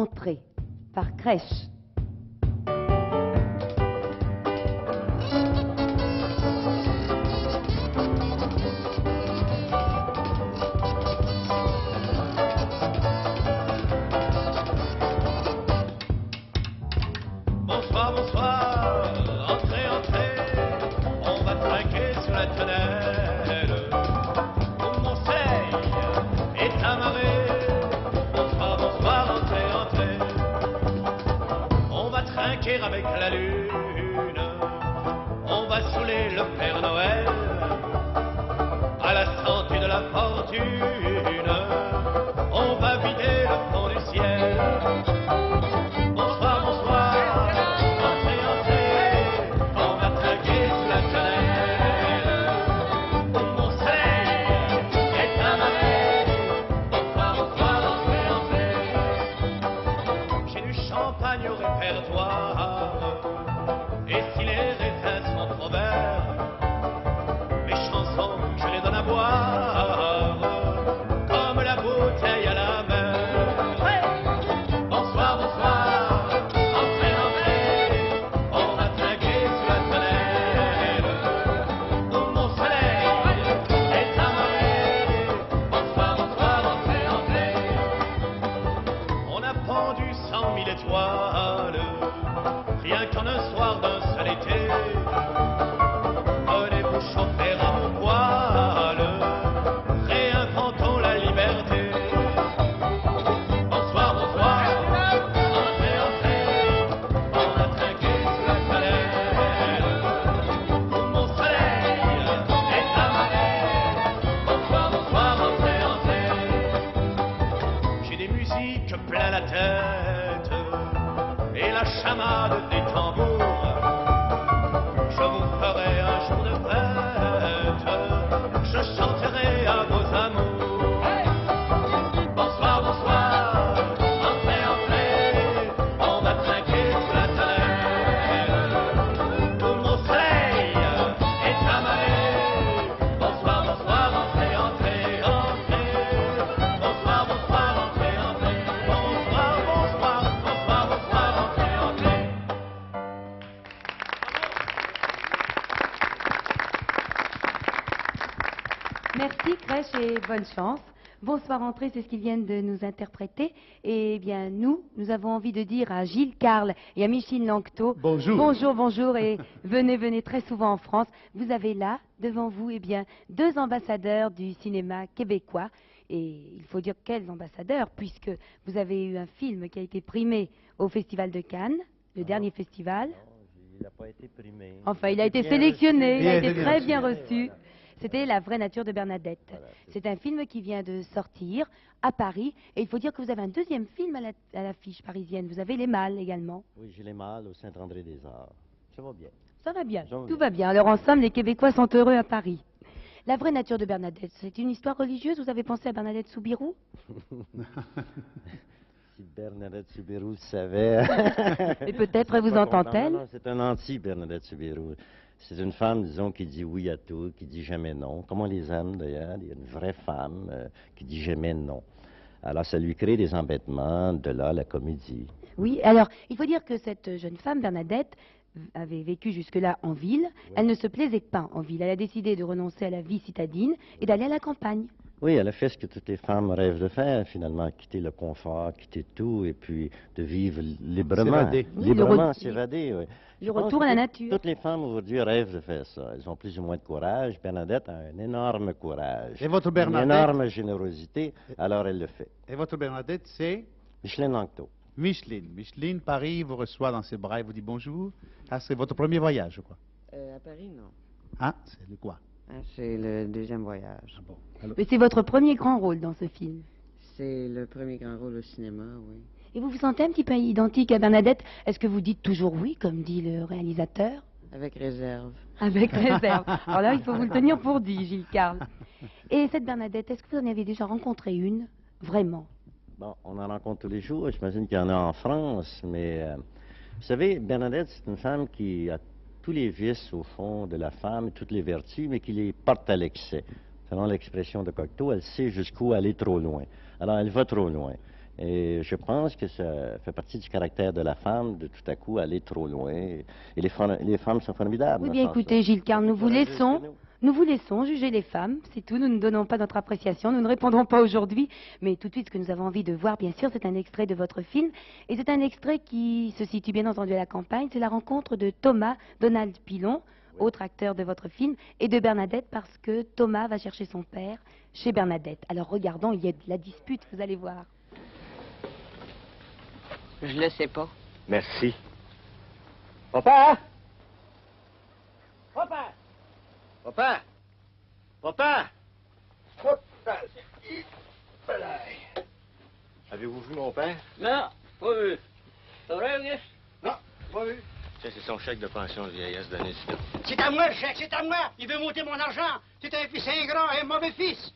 Entrée par Crèche. Bonsoir, bonsoir, entrez, entrez, on va trinquer sur la tonnelle. Mon soleil est amarré. Bonsoir, bonsoir, entrez, entrez, on va trinquer avec la lune. On va saouler le Père Noël à la santé de la fortune. On va vider le fond du ciel. Bonsoir, bonsoir, entrez, entrez, on va trinquer sous la tonnelle. Mon soleil est amarré. Bonsoir, bonsoir, entrez, entrez. J'ai du champagne au répertoire, et si les raisins sont trop verts, mes chansons je les donne à boire, comme la bouteille à la mer. Bonsoir, bonsoir, entrez, entrez, on va trinquer sous la tonnelle. Mon soleil est amarré. Bonsoir, bonsoir, entrez, entrez. On a pendu 100 000 étoiles, rien qu'en un soir d'un seul été. Donnez-vous chauffer à mon poil, réinventons la liberté. Bonsoir, bonsoir, entrez, entrez, on a trinqué sous la tonnelle. Mon soleil est amarré. Bonsoir, bonsoir, entrez, entrez. J'ai des musiques plein la tête et la chamade des tambours. Je vous ferai un jour de fête, je chanterai à vos amours. Bonsoir, bonsoir, entrez, entrez, on va trinquer sous la tonnelle. Mon soleil est amarré. Bonsoir, bonsoir, entrez, entrez, entrez. Bonsoir, bonsoir, entrez, entrez. Bonsoir, bonsoir, bonsoir, bonsoir, entrez, entrez. Merci Crèche et bonne chance. Bonsoir Entrée, c'est ce qu'ils viennent de nous interpréter. Et bien nous avons envie de dire à Gilles Carle et à Micheline Lanctot. Bonjour. Bonjour, bonjour et venez, venez très souvent en France. Vous avez là, devant vous, eh bien, deux ambassadeurs du cinéma québécois. Et il faut dire quels ambassadeurs, puisque vous avez eu un film qui a été primé au Festival de Cannes, le dernier festival. Il n'a pas été primé. Enfin, il a été Bien sélectionné, reçu. il a Bien été très reçu. bien reçu. C'était La vraie nature de Bernadette. Voilà, C'est un film qui vient de sortir à Paris. Et il faut dire que vous avez un deuxième film à l'affiche parisienne. Vous avez Les Mâles également. Oui, j'ai les mâles au Saint-André-des-Arts. Ça va bien. Ça va bien, Ça va tout bien. va bien. Alors en somme, les Québécois sont heureux à Paris. La vraie nature de Bernadette, c'est une histoire religieuse. Vous avez pensé à Bernadette Soubirous? Si Bernadette Soubirous savait. Et peut-être Je suis vous pas content. entend-elle? Non, non, c'est un anti-Bernadette Soubirous. C'est une femme, disons, qui dit oui à tout, qui dit jamais non. Comme on les aime d'ailleurs. Il y a une vraie femme qui dit jamais non. Alors ça lui crée des embêtements, de là la comédie. Oui, alors il faut dire que cette jeune femme, Bernadette, avait vécu jusque-là en ville. Elle ne se plaisait pas en ville. Elle a décidé de renoncer à la vie citadine et d'aller à la campagne. Oui, elle a fait ce que toutes les femmes rêvent de faire, finalement, quitter le confort, quitter tout, et puis de vivre librement. S'évader. Oui, Librement, le s'évader, oui. Le Je pense retour que à la toutes- nature. Toutes les femmes aujourd'hui rêvent de faire ça. Elles ont plus ou moins de courage. Bernadette a un énorme courage. Et votre Une Bernadette énorme générosité, alors elle le fait. Et votre Bernadette, c'est Micheline Lanctot. Micheline. Micheline, Paris vous reçoit dans ses bras et vous dit bonjour. Ah, c'est votre premier voyage, je crois. À Paris, non. Ah, c'est le quoi? Hein, c'est le deuxième voyage. Ah bon. Alors, Mais c'est votre premier grand rôle dans ce film. C'est le premier grand rôle au cinéma, oui. Et vous vous sentez un petit peu identique à Bernadette? Est-ce que vous dites toujours oui, comme dit le réalisateur? Avec réserve. Avec réserve. Alors là, il faut vous le tenir pour dit, Gilles Carle. Et cette Bernadette, est-ce que vous en avez déjà rencontré une? Vraiment? Bon, on en rencontre tous les jours. J'imagine qu'il y en a en France, mais vous savez, Bernadette, c'est une femme qui a tous les vices, au fond, de la femme, toutes les vertus, mais qui les porte à l'excès. Selon l'expression de Cocteau, elle sait jusqu'où aller trop loin. Alors, elle va trop loin. Et je pense que ça fait partie du caractère de la femme de tout à coup aller trop loin. Et les femmes sont formidables. Oui, dans bien ce sens-là. écoutez, Gilles Carle, nous vous Courageuses laissons. que nous. Nous vous laissons juger les femmes, c'est tout. Nous ne donnons pas notre appréciation, nous ne répondrons pas aujourd'hui. Mais tout de suite, ce que nous avons envie de voir, bien sûr, c'est un extrait de votre film. Et c'est un extrait qui se situe bien entendu à la campagne. C'est la rencontre de Thomas Donald Pilon, autre acteur de votre film, et de Bernadette, parce que Thomas va chercher son père chez Bernadette. Alors regardons, il y a de la dispute, vous allez voir. Je le sais pas. Merci. Papa! Papa! Papa! Papa! Papa! Avez-vous vu mon père? Non, pas vu. C'est vrai, Auguste? Non, pas vu. Ça, c'est son chèque de pension de vieillesse donné sinon. C'est à moi le chèque, c'est à moi. Il veut monter mon argent. C'est un fils ingrat et un mauvais fils.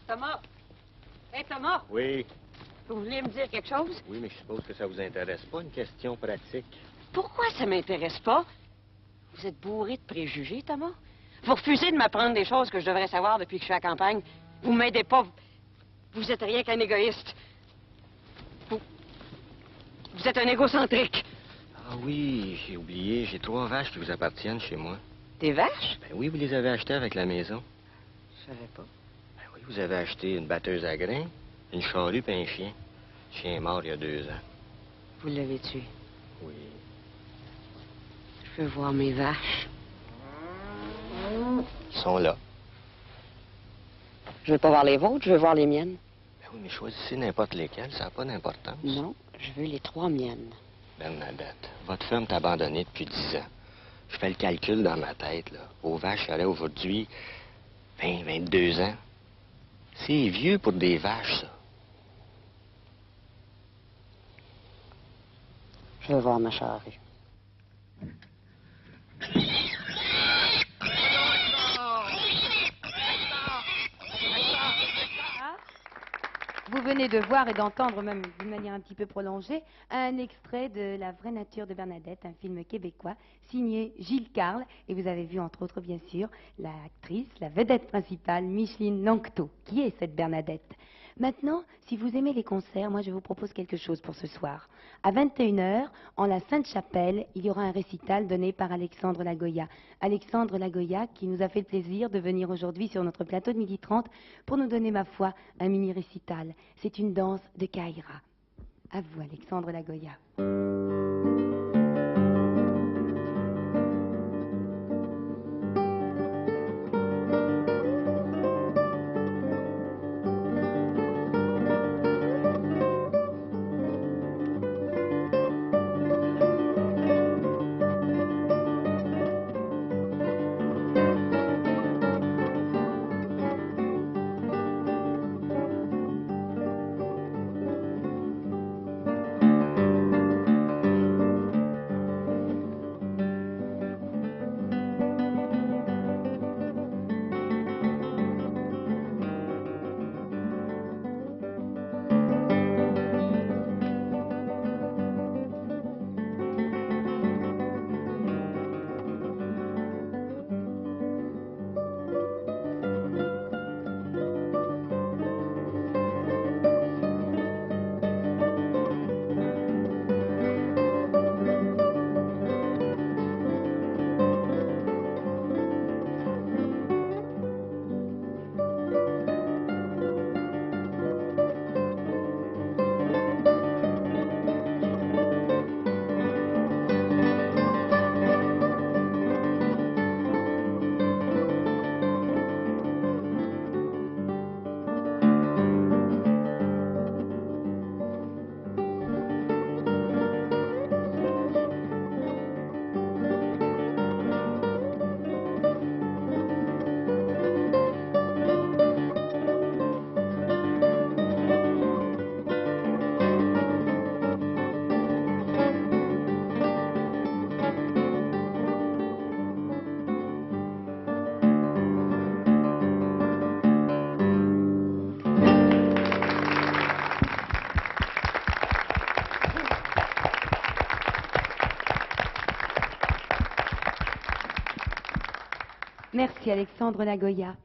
Thomas! Hé, Thomas! Oui, Vous voulez me dire quelque chose? oui, mais je suppose que ça vous intéresse pas, une question pratique. Pourquoi ça m'intéresse pas? Vous êtes bourré de préjugés, Thomas. Vous refusez de m'apprendre des choses que je devrais savoir depuis que je suis à la campagne. Vous m'aidez pas. Vous êtes rien qu'un égoïste. Vous êtes un égocentrique. Ah oui, j'ai oublié, j'ai 3 vaches qui vous appartiennent chez moi. Des vaches? Ben oui, vous les avez achetées avec la maison. Je savais pas. Ben oui, vous avez acheté une batteuse à grains, une charrue et un chien. Le chien est mort il y a 2 ans. Vous l'avez tué. Oui. Je veux voir mes vaches. Ils sont là. Je veux pas voir les vôtres, je veux voir les miennes. Ben oui, mais choisissez n'importe lesquelles, ça n'a pas d'importance. Non, je veux les 3 miennes. Bernadette, votre ferme t'a abandonné depuis 10 ans. Je fais le calcul dans ma tête, là. Vos vaches auraient aujourd'hui 22 ans. C'est vieux pour des vaches, ça. Je veux voir ma charrue. Vous venez de voir et d'entendre, même d'une manière un petit peu prolongée, un extrait de La vraie nature de Bernadette, un film québécois signé Gilles Carle. Et vous avez vu, entre autres, bien sûr, l'actrice, la vedette principale, Micheline Nanctot. Qui est cette Bernadette? Maintenant, si vous aimez les concerts, moi je vous propose quelque chose pour ce soir. À 21h, en la Sainte-Chapelle, il y aura un récital donné par Alexandre Lagoya. Alexandre Lagoya qui nous a fait le plaisir de venir aujourd'hui sur notre plateau de 12h30 pour nous donner, ma foi, un mini-récital. C'est une danse de Caïra. À vous, Alexandre Lagoya. Merci Alexandre Nagoya.